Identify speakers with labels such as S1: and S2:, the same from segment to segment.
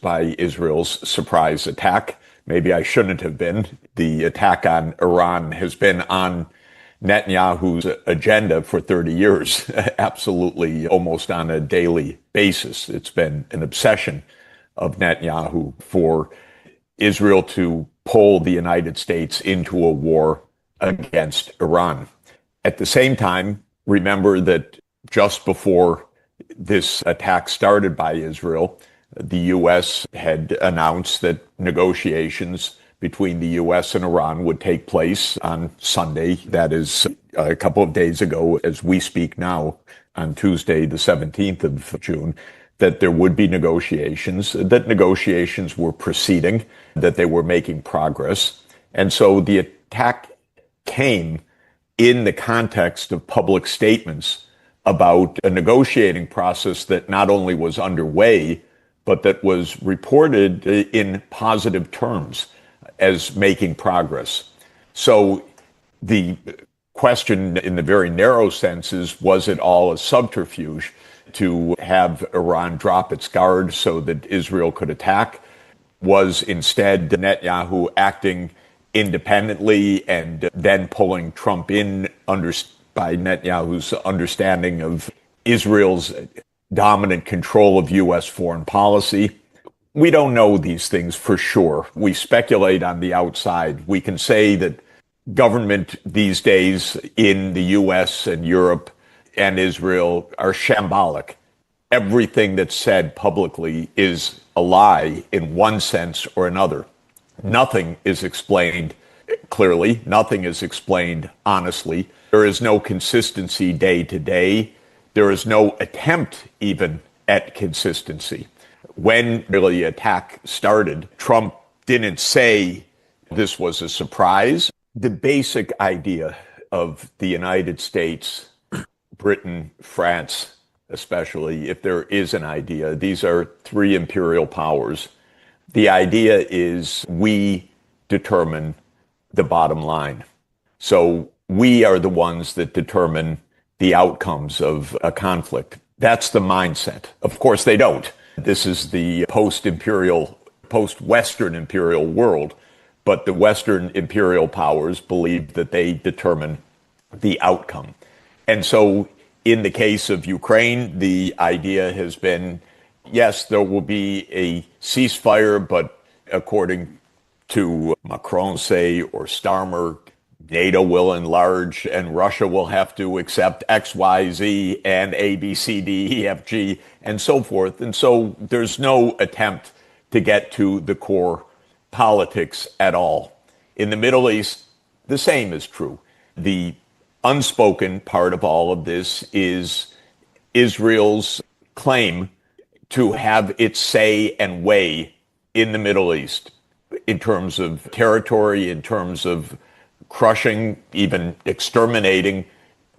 S1: by Israel's surprise attack. Maybe I shouldn't have been. The attack on Iran has been on Netanyahu's agenda for 30 years, absolutely almost on a daily basis. It's been an obsession of Netanyahu for Israel to pull the United States into a war against Iran. At the same time, remember that just before this attack started by Israel, the U.S. had announced that negotiations between the U.S. and Iran would take place on Sunday. That is a couple of days ago, as we speak now, on Tuesday, the 17th of June, that there would be negotiations, that negotiations were proceeding, that they were making progress. And so the attack came in the context of public statements about a negotiating process that not only was underway, but that was reported in positive terms as making progress. So the question in the very narrow sense is, was it all a subterfuge to have Iran drop its guard so that Israel could attack? Was instead Netanyahu acting independently and then pulling Trump in by Netanyahu's understanding of Israel's dominant control of U.S. foreign policy? We don't know these things for sure. We speculate on the outside. We can say that government these days in the U.S. and Europe and Israel are shambolic. Everything that's said publicly is a lie in one sense or another. Nothing is explained clearly. Nothing is explained honestly. There is no consistency day to day. There is no attempt even at consistency. When really the attack started, Trump didn't say this was a surprise. The basic idea of the United States, Britain, France, especially, if there is an idea, these are three imperial powers. The idea is we determine the bottom line. So we are the ones that determine the outcomes of a conflict. That's the mindset. Of course, they don't. This is the post-imperial, post-Western imperial world. But the Western imperial powers believe that they determine the outcome. And so in the case of Ukraine, the idea has been, yes, there will be a ceasefire, but according to Macron, say, or Starmer, NATO will enlarge and Russia will have to accept X, Y, Z, and A, B, C, D, E, F, G, and so forth. And so there's no attempt to get to the core politics at all. In the Middle East, the same is true. The unspoken part of all of this is Israel's claim to have its say and way in the Middle East in terms of territory, in terms of crushing, even exterminating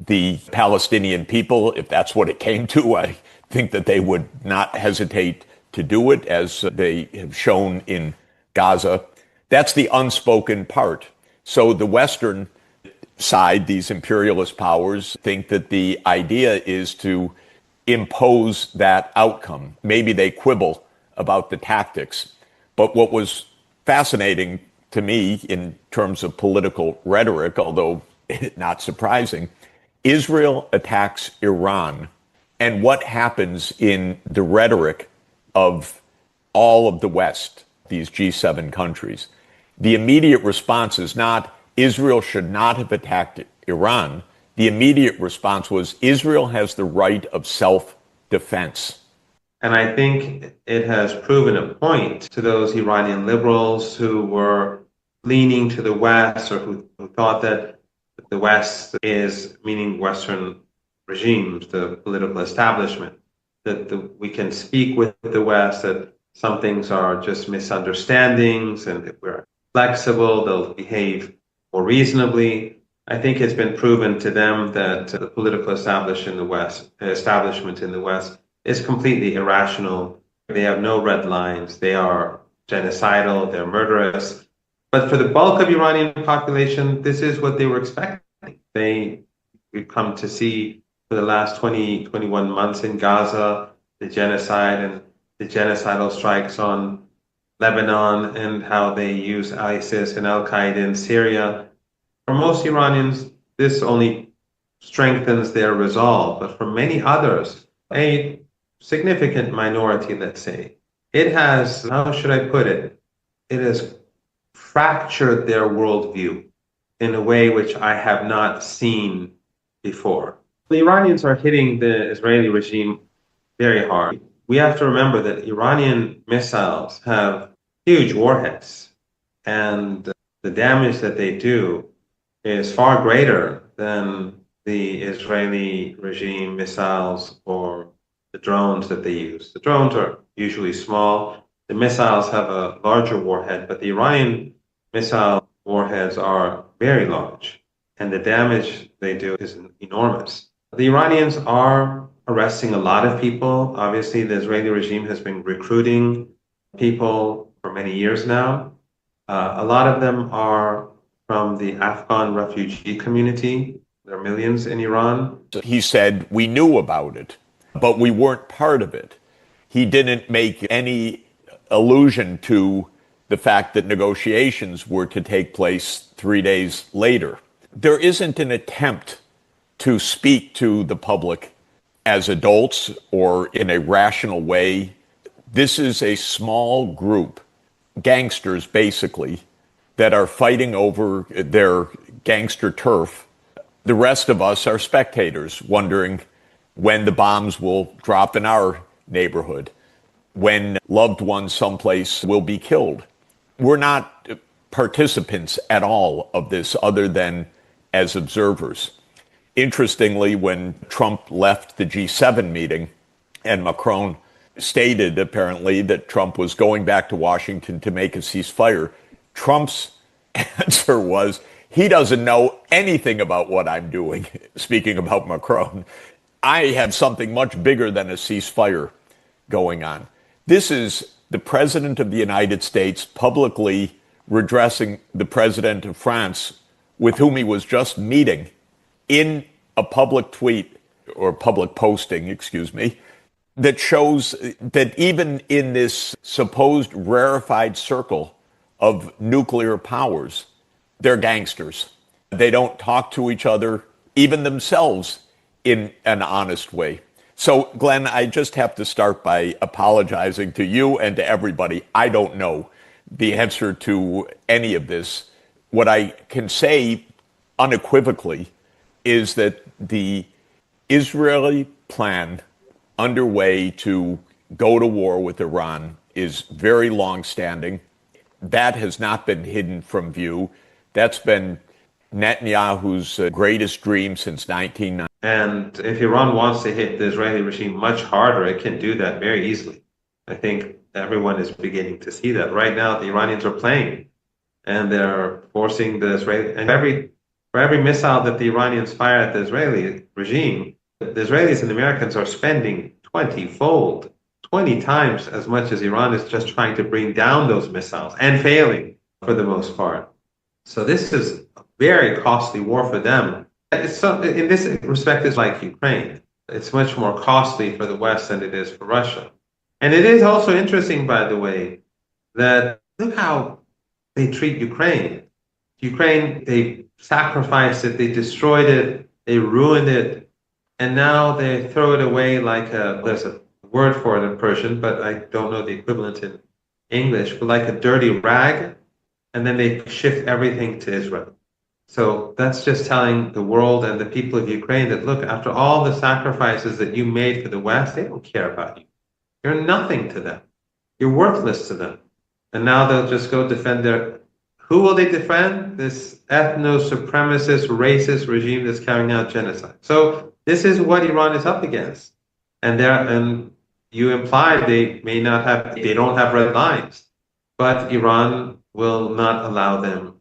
S1: the Palestinian people. If that's what it came to, I think that they would not hesitate to do it, as they have shown in Gaza. That's the unspoken part. So the Western side, these imperialist powers, think that the idea is to impose that outcome. Maybe they quibble about the tactics. But what was fascinating to me in terms of political rhetoric, although not surprising, Israel attacks Iran. And what happens in the rhetoric of all of the West, these G7 countries? The immediate response is not, Israel should not have attacked Iran. The immediate response was, Israel has the right of self-defense.
S2: And I think it has proven a point to those Iranian liberals who were leaning to the West, or who thought that the West is, meaning Western regimes, the political establishment, that we can speak with the West, that some things are just misunderstandings, and if we're flexible, they'll behave more reasonably. I think it's been proven to them that the political establishment in the West is completely irrational. They have no red lines. They are genocidal. They're murderous. But for the bulk of Iranian population, this is what they were expecting. We've come to see for the last 21 months in Gaza, the genocide, and the genocidal strikes on Lebanon and how they use ISIS and Al Qaeda in Syria. For most Iranians, this only strengthens their resolve, but for many others, a significant minority, let's say, it has, how should I put it? It has fractured their worldview in a way which I have not seen before. The Iranians are hitting the Israeli regime very hard. We have to remember that Iranian missiles have huge warheads, and the damage that they do is far greater than the Israeli regime missiles or the drones that they use. The drones are usually small. The missiles have a larger warhead, but the Iranian missile warheads are very large, and the damage they do is enormous. The Iranians are arresting a lot of people. Obviously, the Israeli regime has been recruiting people for many years now. A lot of them are from the Afghan refugee community. There are millions in Iran.
S1: He said, we knew about it, but we weren't part of it. He didn't make any allusion to the fact that negotiations were to take place 3 days later. There isn't an attempt to speak to the public as adults or in a rational way. This is a small group, gangsters basically, that are fighting over their gangster turf. The rest of us are spectators, wondering when the bombs will drop in our neighborhood, when loved ones someplace will be killed. We're not participants at all of this other than as observers. Interestingly, when Trump left the G7 meeting and Macron stated apparently that Trump was going back to Washington to make a ceasefire, Trump's answer was, he doesn't know anything about what I'm doing. Speaking about Macron, I have something much bigger than a ceasefire going on. This is the president of the United States publicly redressing the president of France, with whom he was just meeting, in a public tweet or public posting, that shows that even in this supposed rarefied circle of nuclear powers, they're gangsters. They don't talk to each other, even themselves, in an honest way. So, Glenn, I just have to start by apologizing to you and to everybody. I don't know the answer to any of this. What I can say unequivocally is that the Israeli plan underway to go to war with Iran is very long-standing. That has not been hidden from view. That's been Netanyahu's greatest dream since 1990.
S2: And if Iran wants to hit the Israeli regime much harder, it can do that very easily. I think everyone is beginning to see that. Right now, the Iranians are playing, and they're forcing the Israeli, and for every missile that the Iranians fire at the Israeli regime, the Israelis and the Americans are spending 20-fold, 20 times as much as Iran is just trying to bring down those missiles and failing for the most part. So this is a very costly war for them. In this respect, it's like Ukraine. It's much more costly for the West than it is for Russia. And it is also interesting, by the way, that look how they treat Ukraine. Ukraine, they sacrificed it, they destroyed it, they ruined it, and now they throw it away like there's a word for it in Persian, but I don't know the equivalent in English, but like a dirty rag, and then they shift everything to Israel. So that's just telling the world and the people of Ukraine that, look, after all the sacrifices that you made for the West, they don't care about you. You're nothing to them. You're worthless to them. And now they'll just go defend their... Who will they defend? This ethno-supremacist, racist regime that's carrying out genocide. So this is what Iran is up against. And you imply they don't have red lines, but Iran will not allow them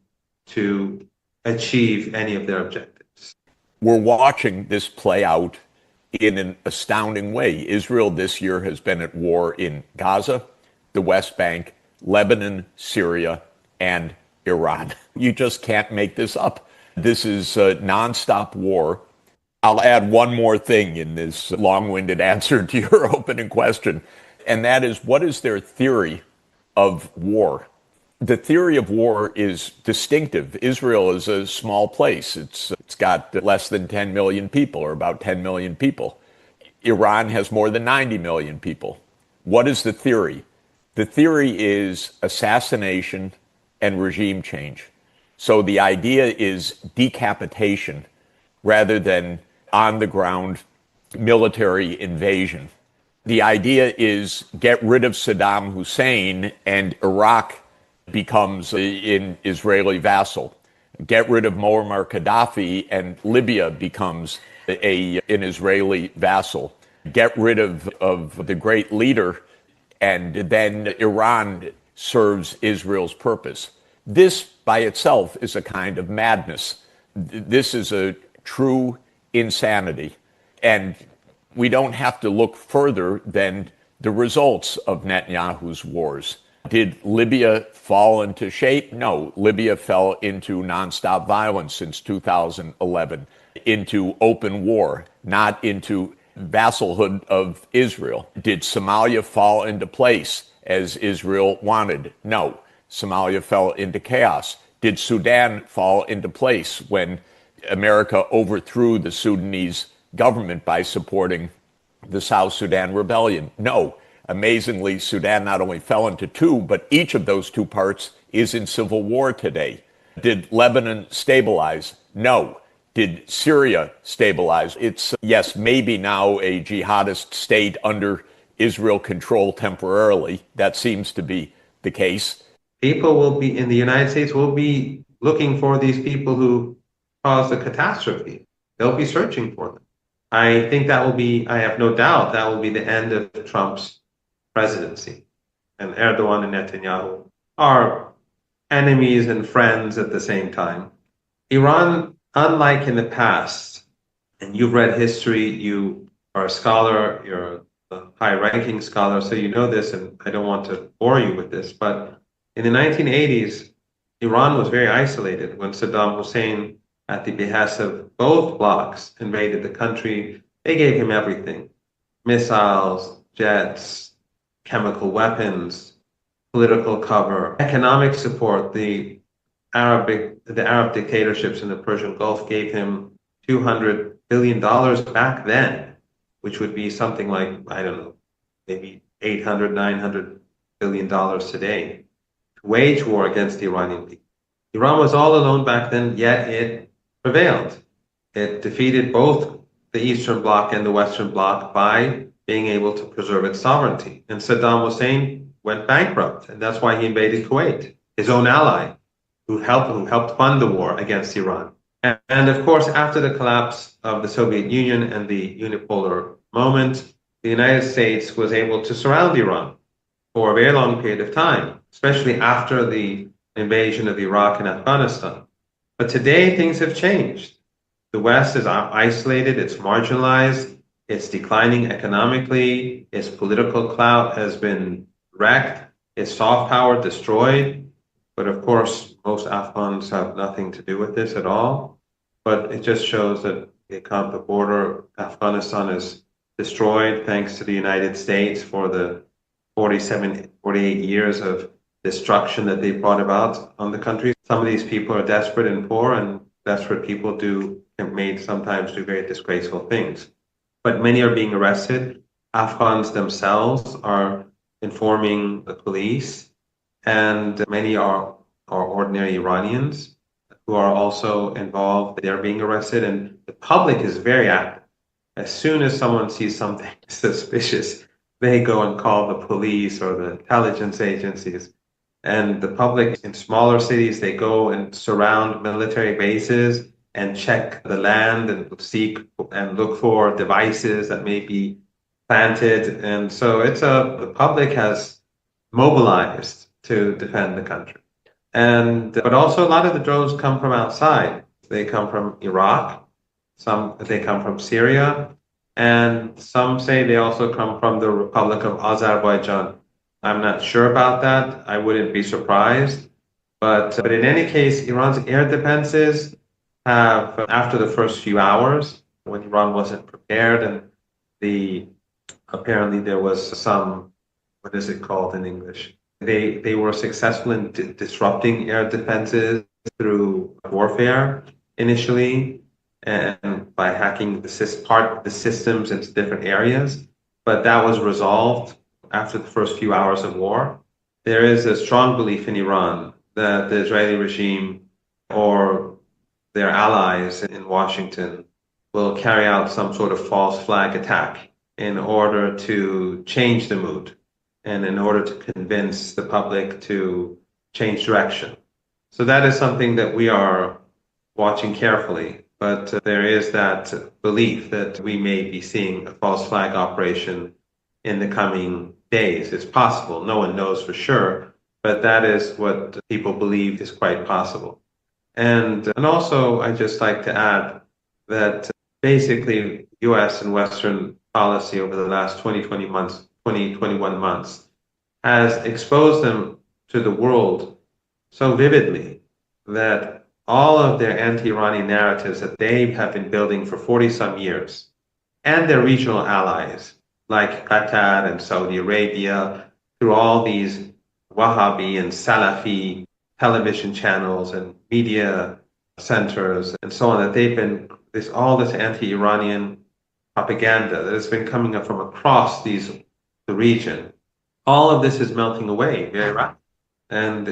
S2: to achieve any of their objectives.
S1: We're watching this play out in an astounding way. Israel this year has been at war in Gaza, the West Bank, Lebanon, Syria, and Iran. You just can't make this up. This is a nonstop war. I'll add one more thing in this long-winded answer to your opening question. and that is, what is their theory of war? The theory of war is distinctive. Israel is a small place. It's got less than 10 million people, or about 10 million people. Iran has more than 90 million people. What is the theory? The theory is assassination and regime change. So the idea is decapitation rather than on the ground military invasion. The idea is get rid of Saddam Hussein and Iraq becomes an Israeli vassal. Get rid of Muammar Gaddafi and Libya becomes an Israeli vassal. Get rid of the great leader, and then Iran serves Israel's purpose. This by itself is a kind of madness. This is a true insanity. And we don't have to look further than the results of Netanyahu's wars. Did Libya fall into shape? No. Libya fell into nonstop violence since 2011, into open war, not into vassalhood of Israel. Did Somalia fall into place as Israel wanted? No. Somalia fell into chaos. Did Sudan fall into place when America overthrew the Sudanese government by supporting the South Sudan rebellion? No. Amazingly, Sudan not only fell into two, but each of those two parts is in civil war today. Did Lebanon stabilize? No. Did Syria stabilize? It's, yes, maybe now a jihadist state under Israel control temporarily. That seems to be the case.
S2: People will be in the United States will be looking for these people who caused the catastrophe. They'll be searching for them. I think that will be, I have no doubt, that will be the end of Trump's presidency. And Erdogan and Netanyahu are enemies and friends at the same time. Iran, unlike in the past, and you've read history, you are a scholar, you're a high-ranking scholar, so you know this, and I don't want to bore you with this, but in the 1980s, Iran was very isolated when Saddam Hussein, at the behest of both blocs, invaded the country. They gave him everything: missiles, jets, chemical weapons, political cover, economic support. The Arab dictatorships in the Persian Gulf gave him $200 billion back then, which would be something like, I don't know, maybe $800, $900 billion today, to wage war against the Iranian people. Iran was all alone back then, yet it prevailed. It defeated both the Eastern Bloc and the Western Bloc by being able to preserve its sovereignty. And Saddam Hussein went bankrupt, and that's why he invaded Kuwait, his own ally, who helped fund the war against Iran. And of course, after the collapse of the Soviet Union and the unipolar moment, the United States was able to surround Iran for a very long period of time, especially after the invasion of Iraq and Afghanistan. But today, things have changed. The West is isolated, it's marginalized, it's declining economically, its political clout has been wrecked, its soft power destroyed. But of course, most Afghans have nothing to do with this at all. But it just shows that the border, Afghanistan is destroyed thanks to the United States for the 48 years of destruction that they brought about on the country. Some of these people are desperate and poor, and desperate people sometimes do very disgraceful things. But many are being arrested. Afghans themselves are informing the police, and many are ordinary Iranians who are also involved. They're being arrested, and the public is very active. As soon as someone sees something suspicious, they go and call the police or the intelligence agencies. And the public in smaller cities, they go and surround military bases and check the land and seek and look for devices that may be planted. And so the public has mobilized to defend the country. But also a lot of the drones come from outside. They come from Iraq, they come from Syria, and some say they also come from the Republic of Azerbaijan. I'm not sure about that. I wouldn't be surprised. But in any case, Iran's air defenses have, after the first few hours, when Iran wasn't prepared, and apparently there was some what is it called in English? They were successful in disrupting air defenses through warfare initially, and by hacking the systems into different areas. But that was resolved after the first few hours of war. There is a strong belief in Iran that the Israeli regime or their allies in Washington will carry out some sort of false flag attack in order to change the mood and in order to convince the public to change direction. So that is something that we are watching carefully, but there is that belief that we may be seeing a false flag operation in the coming days. It's possible. No one knows for sure, but that is what people believe is quite possible. And also, I'd just like to add that basically U.S. and Western policy over the last 21 months has exposed them to the world so vividly that all of their anti-Iranian narratives that they have been building for 40-some years, and their regional allies like Qatar and Saudi Arabia, through all these Wahhabi and Salafi television channels and media centers and so on, that they've been all this anti-Iranian propaganda that has been coming up from across the region. All of this is melting away very rapidly, and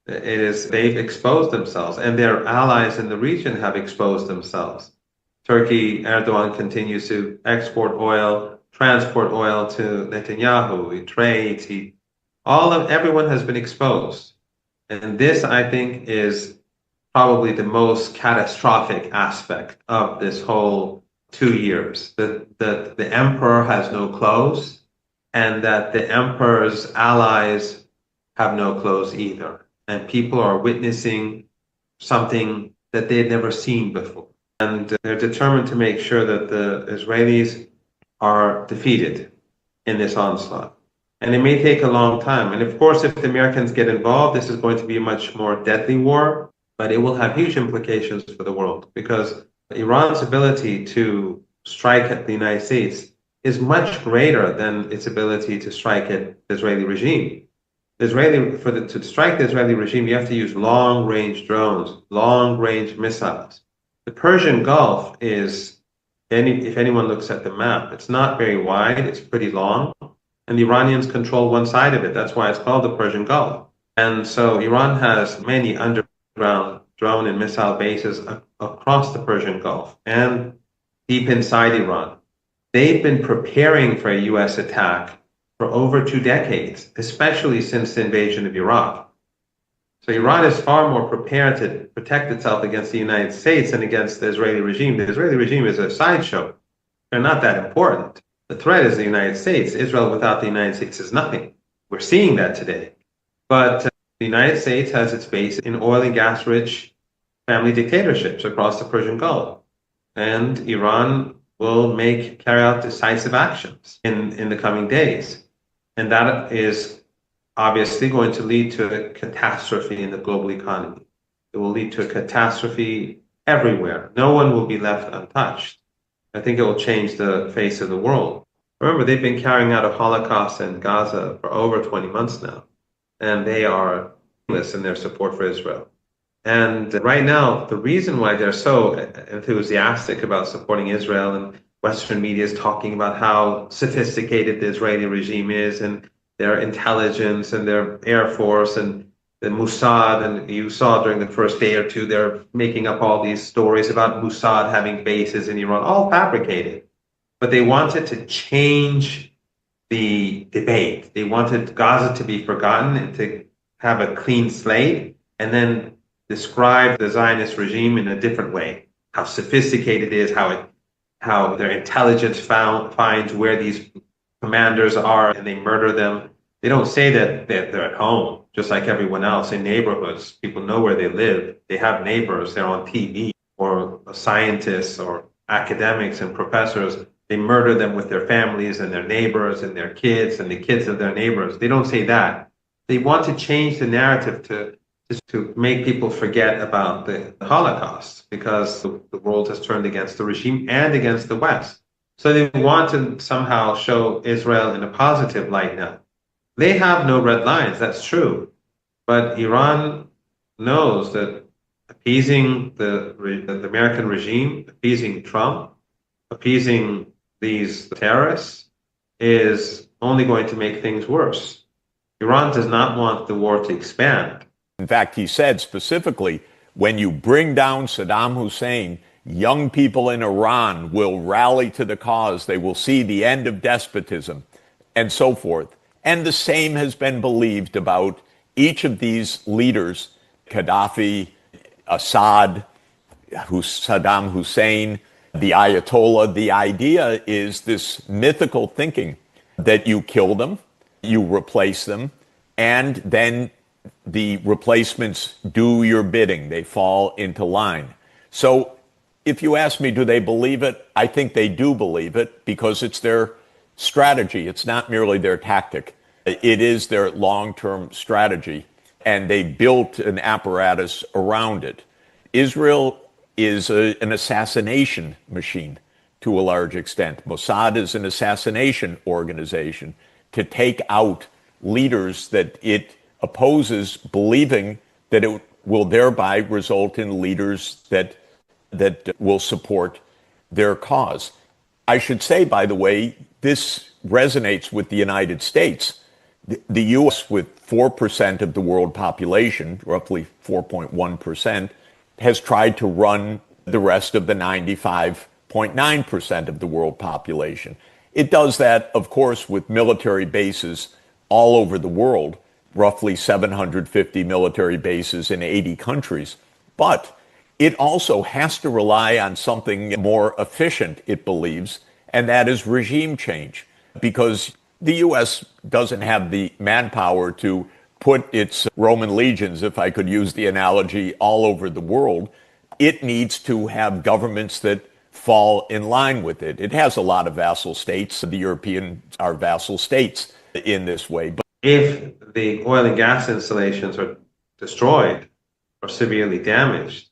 S2: they've exposed themselves, and their allies in the region have exposed themselves. Turkey, Erdogan continues to export oil, transport oil to Netanyahu. He trades. Everyone has been exposed. And this, I think, is probably the most catastrophic aspect of this whole 2 years. That the emperor has no clothes, and that the emperor's allies have no clothes either. And people are witnessing something that they've never seen before. And they're determined to make sure that the Israelis are defeated in this onslaught. And it may take a long time. And of course, if the Americans get involved, this is going to be a much more deadly war, but it will have huge implications for the world, because Iran's ability to strike at the United States is much greater than its ability to strike at the Israeli regime. To strike the Israeli regime, you have to use long-range drones, long-range missiles. The Persian Gulf is, if anyone looks at the map, it's not very wide, it's pretty long, and the Iranians control one side of it. That's why it's called the Persian Gulf. And so Iran has many underground drone and missile bases across the Persian Gulf and deep inside Iran. They've been preparing for a U.S. attack for over 2 decades, especially since the invasion of Iraq. So Iran is far more prepared to protect itself against the United States and against the Israeli regime. The Israeli regime is a sideshow. They're not that important. The threat is the United States. Israel without the United States is nothing. We're seeing that today. But the United States has its base in oil and gas-rich family dictatorships across the Persian Gulf. And Iran will carry out decisive actions in the coming days. And that is obviously going to lead to a catastrophe in the global economy. It will lead to a catastrophe everywhere. No one will be left untouched. I think it will change the face of the world. Remember, they've been carrying out a Holocaust in Gaza for over 20 months now, and they are in their support for Israel. And right now, the reason why they're so enthusiastic about supporting Israel, and Western media is talking about how sophisticated the Israeli regime is, and their intelligence and their air force and the Mossad, and you saw during the first day or two, they're making up all these stories about Mossad having bases in Iran, all fabricated. But they wanted to change the debate. They wanted Gaza to be forgotten and to have a clean slate, and then describe the Zionist regime in a different way. How sophisticated it is, how their intelligence finds where these commanders are and they murder them. They don't say that they're at home, just like everyone else in neighborhoods. People know where they live. They have neighbors. They're on TV, or scientists or academics and professors. They murder them with their families and their neighbors and their kids and the kids of their neighbors. They don't say that. They want to change the narrative to make people forget about the Holocaust, because the world has turned against the regime and against the West. So they want to somehow show Israel in a positive light now. They have no red lines, that's true. But Iran knows that appeasing the American regime, appeasing Trump, appeasing these terrorists is only going to make things worse. Iran does not want the war to expand.
S1: In fact, he said specifically, when you bring down Saddam Hussein, young people in Iran will rally to the cause. They will see the end of despotism and so forth. And the same has been believed about each of these leaders, Gaddafi, Assad, Saddam Hussein, the Ayatollah. The idea is this mythical thinking that you kill them, you replace them, and then the replacements do your bidding. They fall into line. So if you ask me, do they believe it? I think they do believe it because it's their strategy. It's not merely their tactic. It is their long-term strategy, and they built an apparatus around it. Israel is an assassination machine to a large extent. Mossad is an assassination organization to take out leaders that it opposes, believing that it will thereby result in leaders that will support their cause. I should say, by the way, this resonates with the United States. The U.S., with 4% of the world population, roughly 4.1%, has tried to run the rest of the 95.9% of the world population. It does that, of course, with military bases all over the world, roughly 750 military bases in 80 countries. But it also has to rely on something more efficient, it believes, and that is regime change. Because the U.S. doesn't have the manpower to put its Roman legions, if I could use the analogy, all over the world. It needs to have governments that fall in line with it. It has a lot of vassal states. The Europeans are vassal states in this way. But
S2: if the oil and gas installations are destroyed or severely damaged,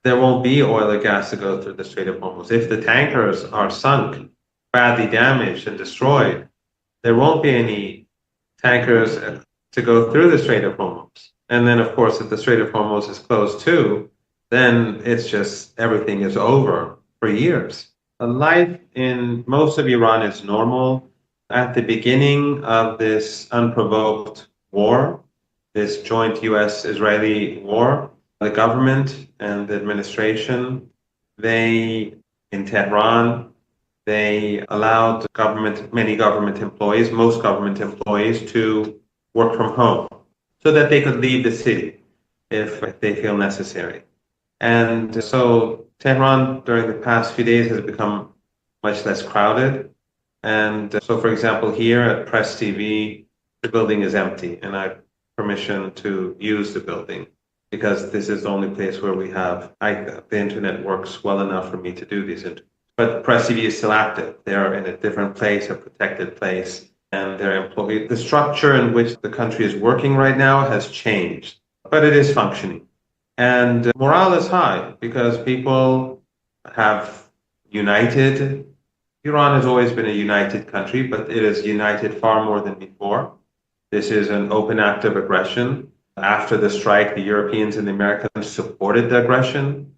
S2: there won't be oil or gas to go through the Strait of Hormuz. If the tankers are sunk, badly damaged and destroyed, there won't be any tankers to go through the Strait of Hormuz. And then, of course, if the Strait of Hormuz is closed too, then it's just everything is over for years. Life in most of Iran is normal. At the beginning of this unprovoked war, this joint US-Israeli war, the government and the administration, in Tehran, they allowed many government employees, most government employees, to work from home so that they could leave the city if they feel necessary. And so Tehran, during the past few days, has become much less crowded. And so, for example, here at Press TV, the building is empty, and I have permission to use the building because this is the only place where the internet works well enough for me to do these interviews. But Press TV is still active. They're in a different place, a protected place, and they're employed. The structure in which the country is working right now has changed, but it is functioning. And morale is high because people have united. Iran has always been a united country, but it is united far more than before. This is an open act of aggression. After the strike, the Europeans and the Americans supported the aggression.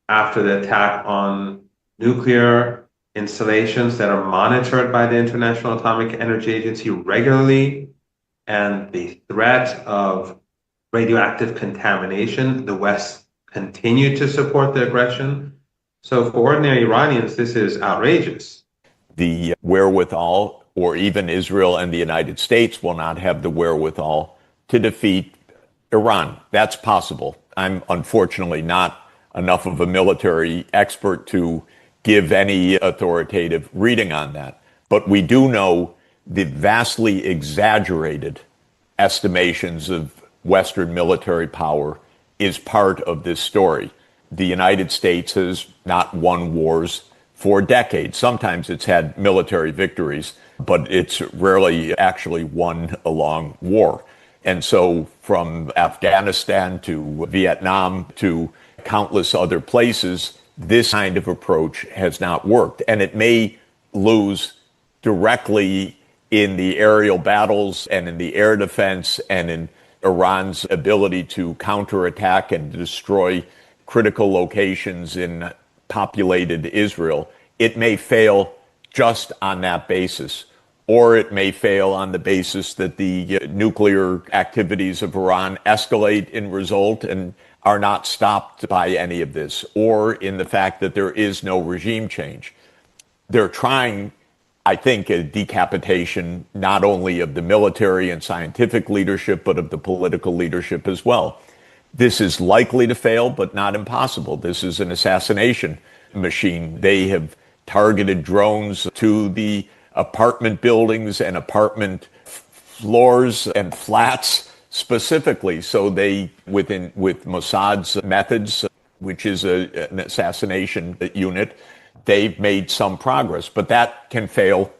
S2: After the attack on nuclear installations that are monitored by the International Atomic Energy Agency regularly, and the threat of radioactive contamination, the West continued to support the aggression. So for ordinary Iranians, this is outrageous.
S1: The wherewithal, or even Israel and the United States will not have the wherewithal to defeat Iran. That's possible. I'm unfortunately not enough of a military expert to give any authoritative reading on that. But we do know the vastly exaggerated estimations of Western military power is part of this story. The United States has not won wars for decades. Sometimes it's had military victories, but it's rarely actually won a long war. And so from Afghanistan to Vietnam to countless other places, this kind of approach has not worked. And it may lose directly in the aerial battles and in the air defense and in Iran's ability to counterattack and destroy critical locations in populated Israel. It may fail just on that basis, or it may fail on the basis that the nuclear activities of Iran escalate in result and are not stopped by any of this, or in the fact that there is no regime change. They're trying, I think, a decapitation not only of the military and scientific leadership, but of the political leadership as well. This is likely to fail, but not impossible. This is an assassination machine. They have targeted drones to the apartment buildings and apartment floors and flats specifically. So they, with Mossad's methods, which is an assassination unit, they've made some progress. But that can fail,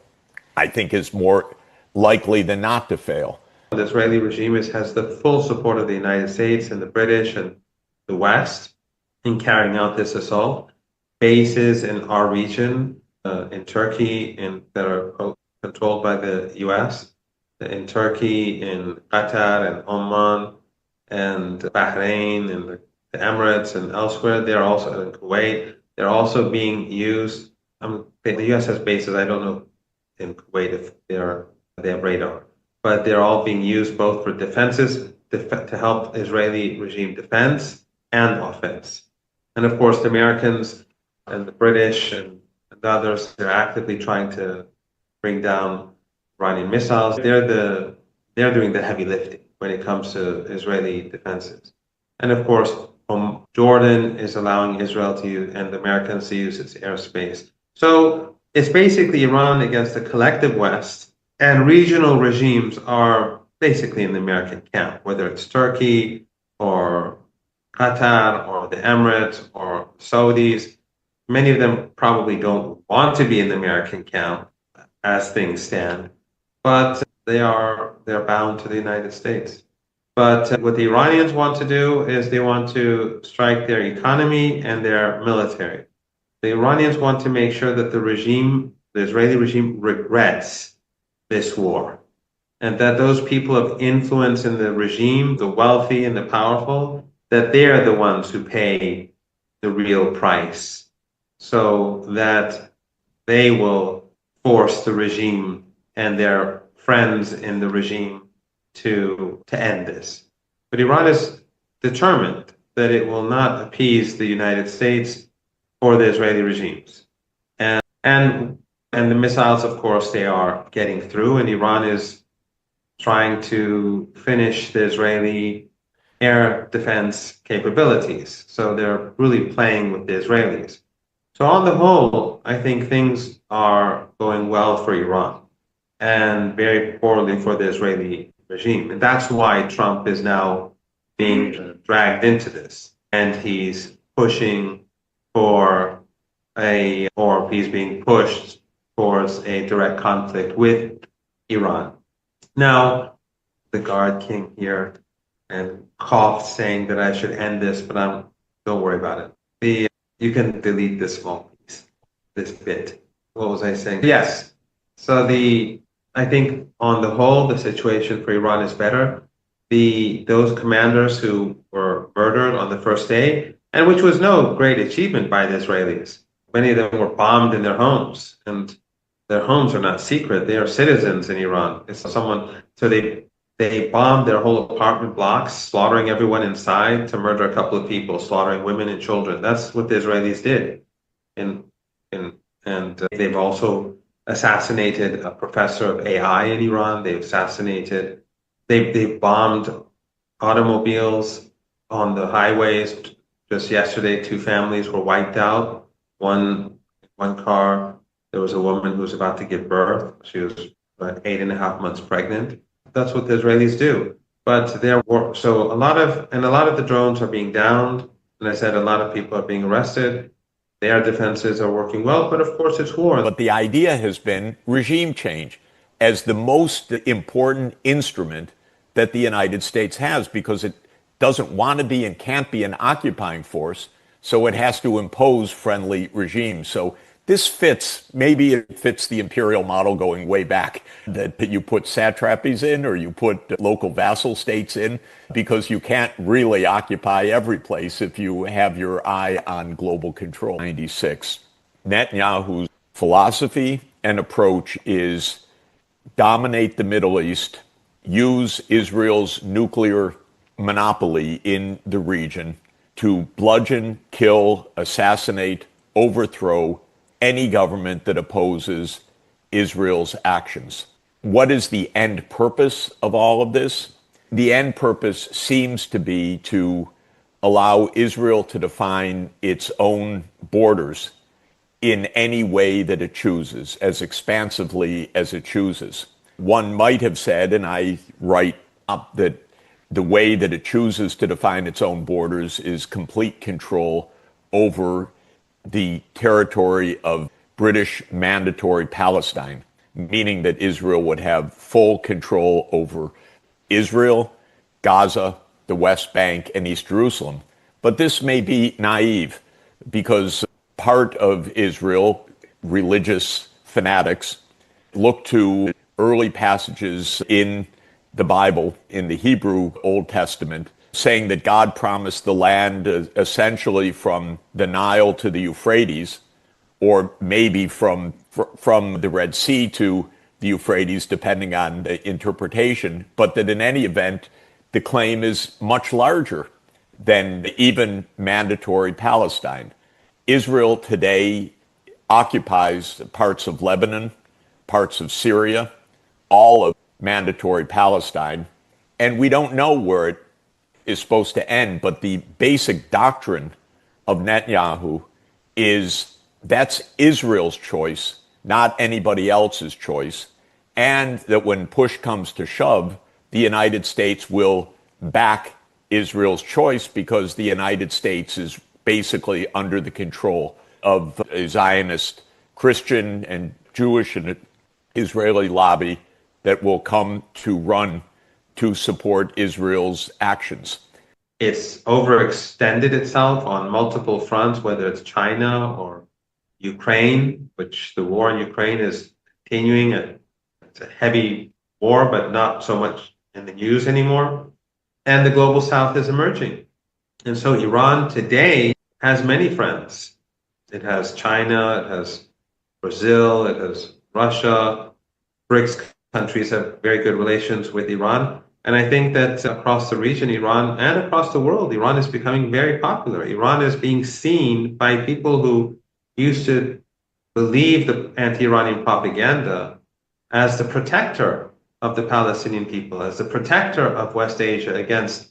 S1: I think, is more likely than not to fail.
S2: The Israeli regime has the full support of the United States and the British and the West in carrying out this assault. Bases in our region, in Turkey, that are controlled by the U.S., in Turkey, in Qatar and Oman, and Bahrain, and the Emirates, and elsewhere. They're also in Kuwait. They're also being used. The U.S. has bases. I don't know in Kuwait if they have radar, but they're all being used both for defenses to help Israeli regime defense and offense. And of course, the Americans and the British and others, they're actively trying to bring down Iranian missiles. They're doing the heavy lifting when it comes to Israeli defenses. And of course, Jordan is allowing Israel to use, and the Americans to use its airspace. So it's basically Iran against the collective West, and regional regimes are basically in the American camp, whether it's Turkey or Qatar or the Emirates or Saudis. Many of them probably don't want to be in the American camp as things stand, but they're bound to the United States. But what the Iranians want to do is they want to strike their economy and their military. The Iranians want to make sure that the Israeli regime regrets this war, and that those people of influence in the regime, the wealthy and the powerful, that they're the ones who pay the real price, so that they will force the regime and their friends in the regime to end this. But Iran is determined that it will not appease the United States or the Israeli regimes. And the missiles, of course, they are getting through, and Iran is trying to finish the Israeli air defense capabilities. So they're really playing with the Israelis. So on the whole, I think things are going well for Iran and very poorly for the Israeli regime. And that's why Trump is now being dragged into this. And he's pushing or he's being pushed towards a direct conflict with Iran. Now, the guard came here and coughed, saying that I should end this, but don't worry about it. You can delete this small piece, this bit. What was I saying? Yes. So I think on the whole, the situation for Iran is better. Those commanders who were murdered on the first day, and which was no great achievement by the Israelis. Many of them were bombed in their homes, and their homes are not secret. They are citizens in Iran. So they bombed their whole apartment blocks, slaughtering everyone inside to murder a couple of people, slaughtering women and children. That's what the Israelis did. And they've also assassinated a professor of AI in Iran. They've bombed automobiles on the highways. Just yesterday, 2 families were wiped out. One car, there was a woman who was about to give birth. She was about 8.5 months pregnant. That's what the Israelis do. But so a lot of the drones are being downed. And I said a lot of people are being arrested. Their defenses are working well, but of course it's war.
S1: But the idea has been regime change as the most important instrument that the United States has, because it doesn't want to be and can't be an occupying force, so it has to impose friendly regimes. So This fits, maybe it fits the imperial model going way back, that you put satrapies in or you put local vassal states in, because you can't really occupy every place if you have your eye on global control. 96. Netanyahu's philosophy and approach is dominate the Middle East, use Israel's nuclear monopoly in the region to bludgeon, kill, assassinate, overthrow any government that opposes Israel's actions. What is the end purpose of all of this? The end purpose seems to be to allow Israel to define its own borders in any way that it chooses, as expansively as it chooses. One might have said, and I write up, that the way that it chooses to define its own borders is complete control over the territory of British Mandatory Palestine, meaning that Israel would have full control over Israel, Gaza, the West Bank, and East Jerusalem. But this may be naive, because part of Israel, religious fanatics, look to early passages in the Bible, in the Hebrew Old Testament, saying that God promised the land essentially from the Nile to the Euphrates, or maybe from the Red Sea to the Euphrates, depending on the interpretation, but that in any event, the claim is much larger than even Mandatory Palestine. Israel today occupies parts of Lebanon, parts of Syria, all of Mandatory Palestine, and we don't know where it is supposed to end, but the basic doctrine of Netanyahu is that's Israel's choice, not anybody else's choice, and that when push comes to shove, the United States will back Israel's choice, because the United States is basically under the control of a Zionist Christian and Jewish and Israeli lobby that will come to run to support Israel's actions.
S2: It's overextended itself on multiple fronts, whether it's China or Ukraine, which the war in Ukraine is continuing. It's a heavy war, but not so much in the news anymore. And the global south is emerging. And so Iran today has many friends. It has China, it has Brazil, it has Russia. BRICS countries have very good relations with Iran. And I think that across the region, Iran, and across the world, Iran is becoming very popular. Iran is being seen by people who used to believe the anti-Iranian propaganda as the protector of the Palestinian people, as the protector of West Asia against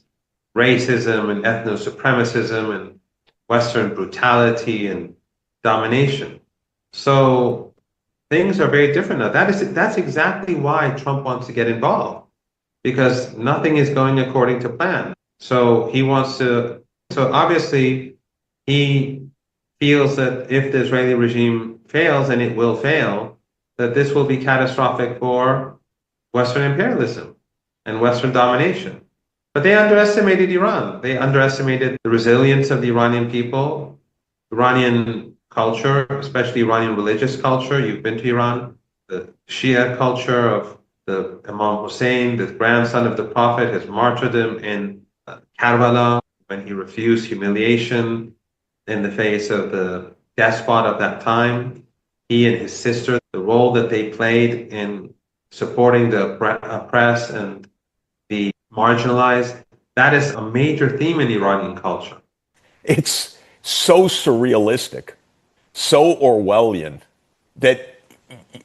S2: racism and ethno-supremacism and Western brutality and domination. So things are very different now. That's exactly why Trump wants to get involved, because nothing is going according to plan. So so obviously he feels that if the Israeli regime fails, and it will fail, that this will be catastrophic for Western imperialism and Western domination. But they underestimated Iran. They underestimated the resilience of the Iranian people, Iranian culture, especially Iranian religious culture. You've been to Iran. The Shia culture of the Imam Hussein, the grandson of the Prophet, his martyrdom in Karbala, when he refused humiliation in the face of the despot of that time. He and his sister, the role that they played in supporting the oppressed and the marginalized, that is a major theme in Iranian culture.
S1: It's so surrealistic, so Orwellian, that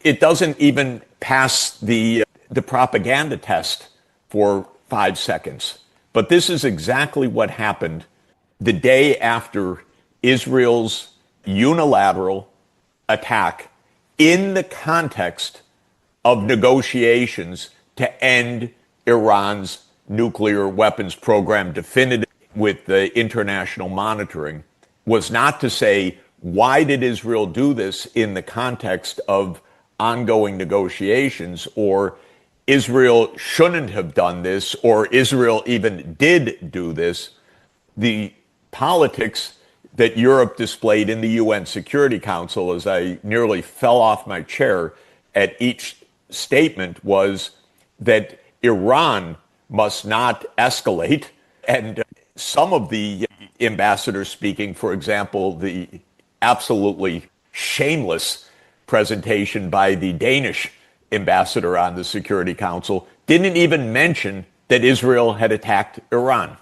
S1: it doesn't even pass the propaganda test for 5 seconds. But this is exactly what happened the day after Israel's unilateral attack in the context of negotiations to end Iran's nuclear weapons program, definitive with the international monitoring, was not to say, why did Israel do this in the context of ongoing negotiations, or Israel shouldn't have done this, or Israel even did do this. The politics that Europe displayed in the UN Security Council, as I nearly fell off my chair at each statement, was that Iran must not escalate. And some of the ambassadors speaking, for example, the absolutely shameless presentation by the Danish ambassador on the Security Council, didn't even mention that Israel had attacked Iran.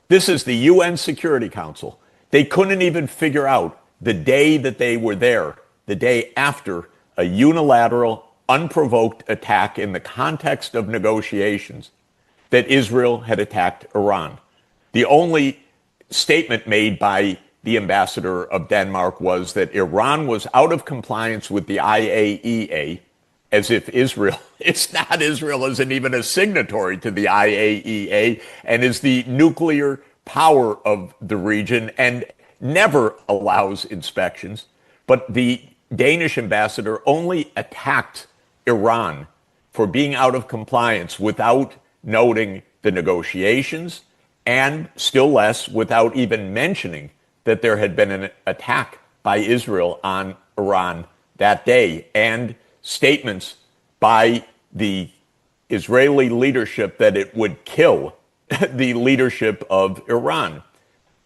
S1: This is the UN Security Council. They couldn't even figure out the day that they were there, the day after a unilateral, unprovoked attack in the context of negotiations, that Israel had attacked Iran. The only statement made by the ambassador of Denmark was that Iran was out of compliance with the IAEA, as if Israel, it's not, Israel isn't even a signatory to the IAEA and is the nuclear power of the region and never allows inspections. But the Danish ambassador only attacked Iran for being out of compliance without noting the negotiations, and still less without even mentioning that there had been an attack by Israel on Iran that day, and statements by the Israeli leadership that it would kill the leadership of Iran.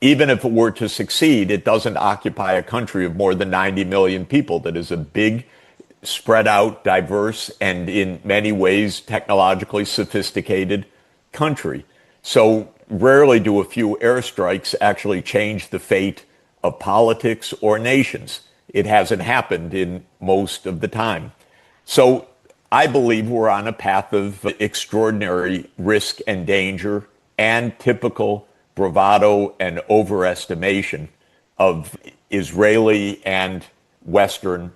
S1: Even if it were to succeed, it doesn't occupy a country of more than 90 million people. That is a big, spread out, diverse, and in many ways technologically sophisticated country. So rarely do a few airstrikes actually change the fate of politics or nations. It hasn't happened in most of the time. So I believe we're on a path of extraordinary risk and danger and typical bravado and overestimation of Israeli and Western.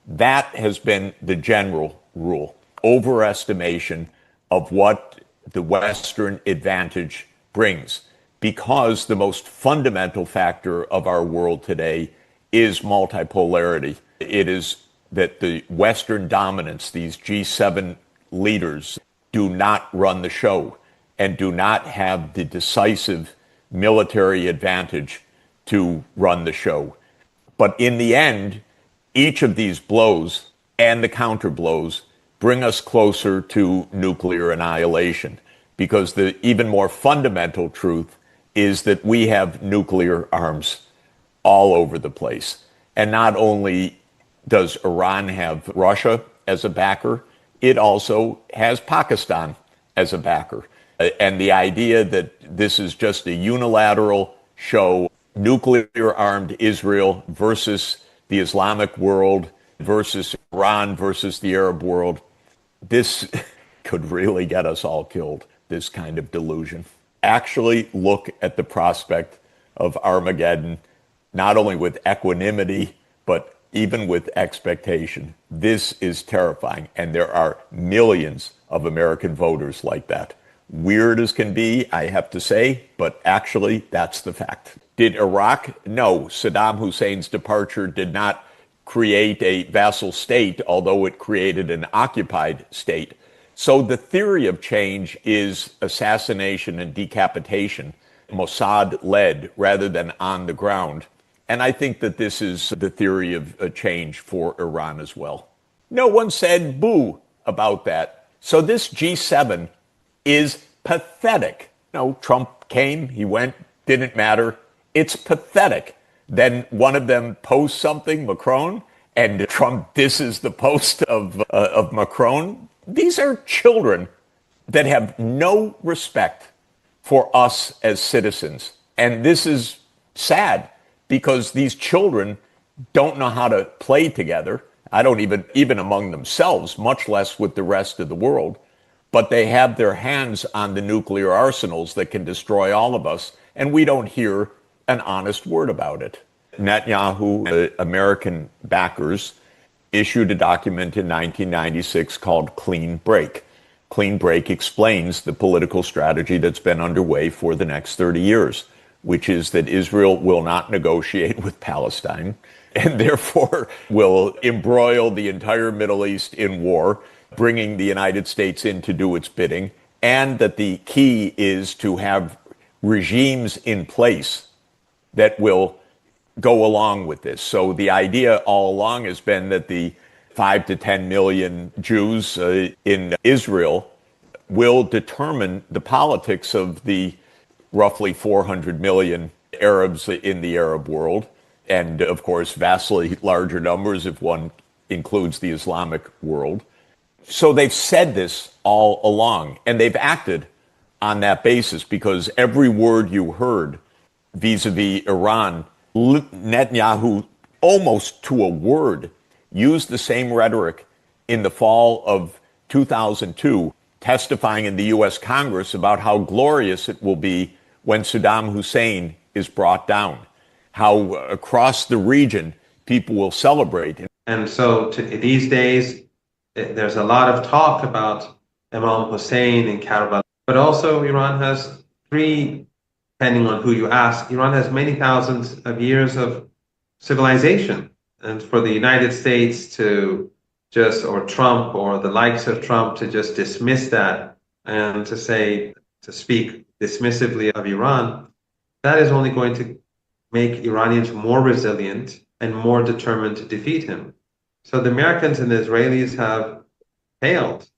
S1: That has been the general rule. Overestimation of what the Western advantage brings, because the most fundamental factor of our world today is multipolarity. It is that the Western dominance, these G7 leaders, do not run the show and do not have the decisive military advantage to run the show. But in the end, each of these blows and the counter blows bring us closer to nuclear annihilation, because the even more fundamental truth is that we have nuclear arms all over the place. And not only does Iran have Russia as a backer, it also has Pakistan as a backer. And the idea that this is just a unilateral show, nuclear-armed Israel versus the Islamic world versus Iran versus the Arab world, this could really get us all killed, this kind of delusion. Actually look at the prospect of Armageddon, not only with equanimity, but even with expectation. This is terrifying, and there are millions of American voters like that. Weird as can be, I have to say, but actually that's the fact. Did Iraq? No. Saddam Hussein's departure did not create a vassal state, although it created an occupied state. So the theory of change is assassination and decapitation, Mossad-led rather than on the ground. And I think that this is the theory of a change for Iran as well. No one said boo about that. So this G7 is pathetic. No, Trump came, he went, didn't matter. It's pathetic. Then one of them posts something, Macron, and Trump disses the post of Macron. These are children that have no respect for us as citizens. And this is sad, because these children don't know how to play together. I don't even among themselves, much less with the rest of the world. But they have their hands on the nuclear arsenals that can destroy all of us, and we don't hear an honest word about it. Netanyahu, the American backers, issued a document in 1996 called Clean Break. Clean Break explains the political strategy that's been underway for the next 30 years, which is that Israel will not negotiate with Palestine and therefore will embroil the entire Middle East in war, bringing the United States in to do its bidding, and that the key is to have regimes in place that will go along with this. So the idea all along has been that the 5 to 10 million Jews in Israel will determine the politics of the roughly 400 million Arabs in the Arab world, and of course, vastly larger numbers if one includes the Islamic world. So they've said this all along, and they've acted on that basis because every word you heard vis-a-vis Iran, Netanyahu, almost to a word, used the same rhetoric in the fall of 2002, testifying in the U.S. Congress about how glorious it will be when Saddam Hussein is brought down, how across the region people will celebrate.
S2: And so these days, there's a lot of talk about Imam Hussein and Karbala, but also Iran has three, depending on who you ask, Iran has many thousands of years of civilization. And for the United States to just, or Trump or the likes of Trump to just dismiss that and to say, to speak dismissively of Iran, that is only going to make Iranians more resilient and more determined to defeat him. So the Americans and the Israelis have failed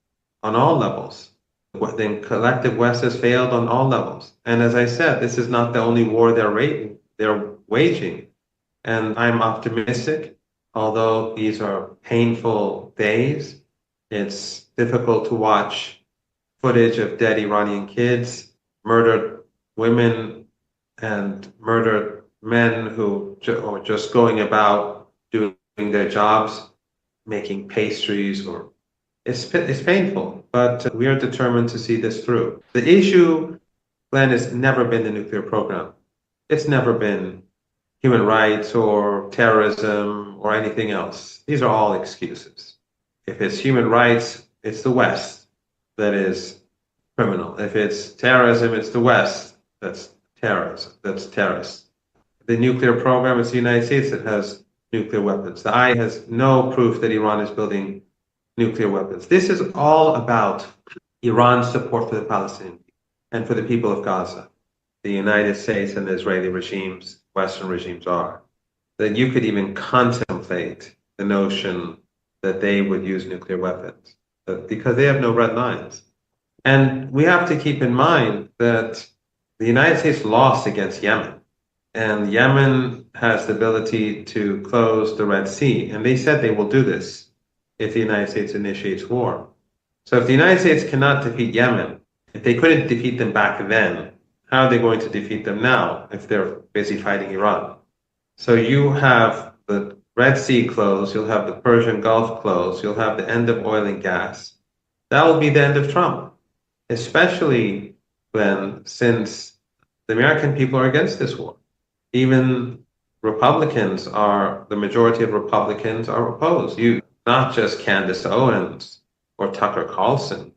S2: on all levels. The collective West has failed on all levels. And as I said, this is not the only war they're waging. And I'm optimistic, although these are painful days. It's difficult to watch footage of dead Iranian kids, murdered women, and murdered men who are just going about doing their jobs, making pastries, or it's painful, but we are determined to see this through. The issue, Glenn, has never been the nuclear program. It's never been human rights or terrorism or anything else. These are all excuses. If it's human rights, it's the West that is criminal. If it's terrorism, it's the West that's terrorism, that's terrorist. The nuclear program, it's the United States that has nuclear weapons. The eye has no proof that Iran is building nuclear weapons. This is all about Iran's support for the Palestinians and for the people of Gaza. The United States and the Israeli regimes, Western regimes are. That you could even contemplate the notion that they would use nuclear weapons, because they have no red lines. And we have to keep in mind that the United States lost against Yemen. And Yemen has the ability to close the Red Sea. And they said they will do this if the United States initiates war. So if the United States cannot defeat Yemen, if they couldn't defeat them back then, how are they going to defeat them now if they're busy fighting Iran? So you have the Red Sea closed, you'll have the Persian Gulf closed, you'll have the end of oil and gas. That will be the end of Trump, especially when, since the American people are against this war. Even Republicans the majority of Republicans are opposed. Not just Candace Owens or Tucker Carlson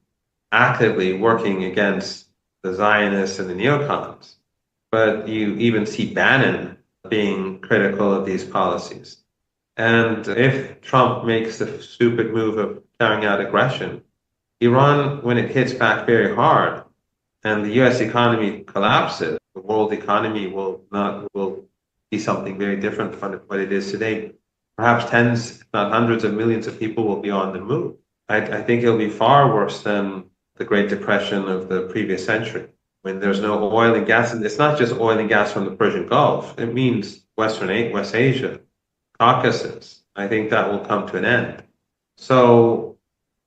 S2: actively working against the Zionists and the neocons, but you even see Bannon being critical of these policies. And if Trump makes the stupid move of carrying out aggression, Iran, when it hits back very hard and the US economy collapses, the world economy will be something very different from what it is today. Perhaps tens, if not hundreds of millions of people will be on the move. I think it'll be far worse than the Great Depression of the previous century, when there's no oil and gas. And it's not just oil and gas from the Persian Gulf. It means West Asia, Caucasus. I think that will come to an end. So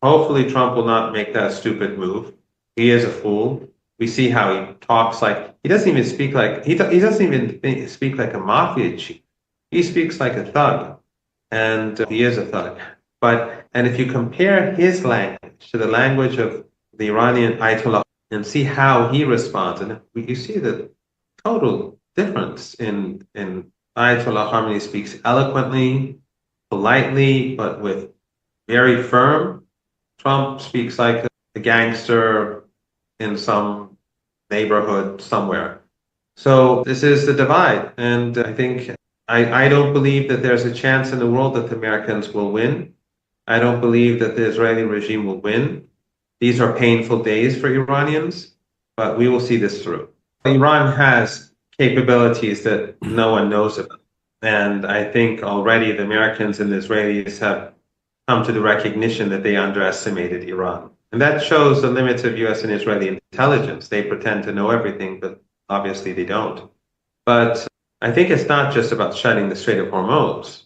S2: hopefully Trump will not make that stupid move. He is a fool. We see how he talks he doesn't even speak he doesn't even speak like a mafia chief. He speaks like a thug, and he is a thug. And if you compare his language to the language of the Iranian Ayatollah and see how he responds, and you see the total difference in Ayatollah Khamenei speaks eloquently, politely, but with very firm. Trump speaks like a gangster in some neighborhood somewhere. So this is the divide. And I think I don't believe that there's a chance in the world that the Americans will win. I don't believe that the Israeli regime will win. These are painful days for Iranians, but we will see this through. Iran has capabilities that no one knows about. And I think already the Americans and the Israelis have come to the recognition that they underestimated Iran. And that shows the limits of US and Israeli intelligence. They pretend to know everything, but obviously they don't. But I think it's not just about shutting the Strait of Hormuz.